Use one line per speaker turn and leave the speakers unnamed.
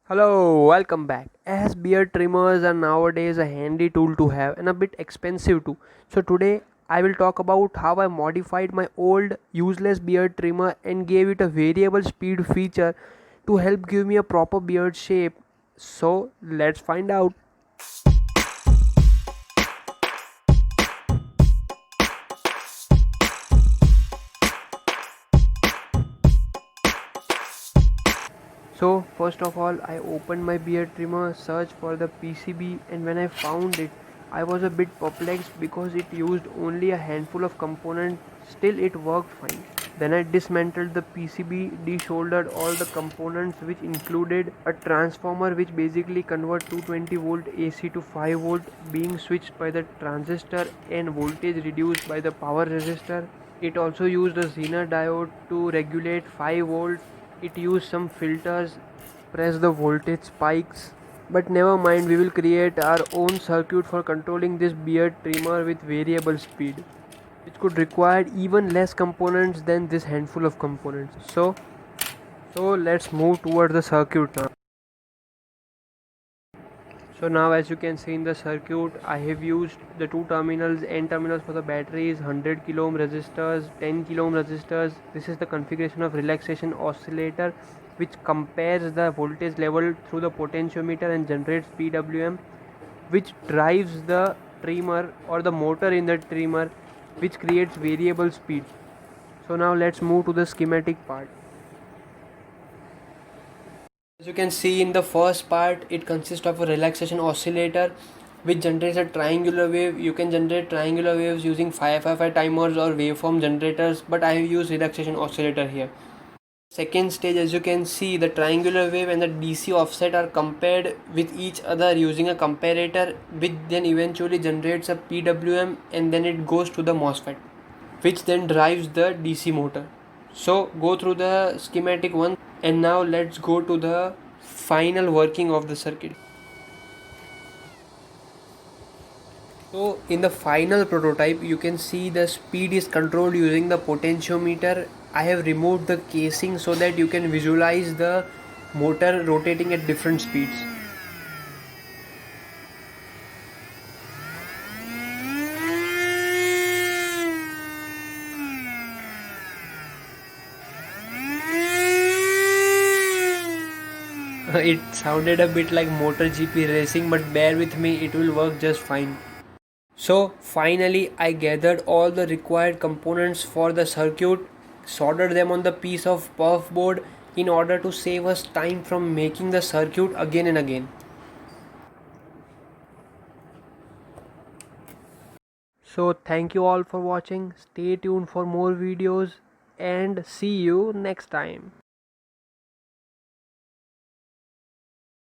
Hello, welcome back. As beard trimmers are nowadays a handy tool to have and a bit expensive too. So today I will talk about how I modified my old useless beard trimmer and gave it a variable speed feature to help give me a proper beard shape. So let's find out. So first of all, I opened my beard trimmer, searched for the PCB, and when I found it, I was a bit perplexed because it used only a handful of components. Still, it worked fine. Then I dismantled the PCB, desoldered all the components, which included a transformer which basically converts 220 volt AC to 5 volt, being switched by the transistor and voltage reduced by the power resistor. It also used a Zener diode to regulate 5 volts. It used some filters, press the voltage spikes. But never mind, we will create our own circuit for controlling this beard trimmer with variable speed, which could require even less components than this handful of components. So let's move towards the circuit now. So now as you can see in the circuit, I have used the two terminals, N terminals for the batteries, 100 kilo ohm resistors, 10 kilo ohm resistors. This is the configuration of relaxation oscillator which compares the voltage level through the potentiometer and generates PWM, which drives the trimmer or the motor in the trimmer, which creates variable speed. So now let's move to the schematic part. As you can see in the first part, it consists of a relaxation oscillator which generates a triangular wave. You can generate triangular waves using 555 timers or waveform generators, but I have used relaxation oscillator here. Second stage, as you can see, the triangular wave and the DC offset are compared with each other using a comparator, which then eventually generates a PWM, and then it goes to the MOSFET, which then drives the DC motor. So go through the schematic one, and now let's go to the final working of the circuit. So in the final prototype, you can see the speed is controlled using the potentiometer. I have removed the casing so that you can visualize the motor rotating at different speeds. It sounded a bit like MotoGP racing, but bear with me, it will work just fine. So finally I gathered all the required components for the circuit, soldered them on the piece of perf board in order to save us time from making the circuit again and again. So thank you all for watching. Stay tuned for more videos and see you next time.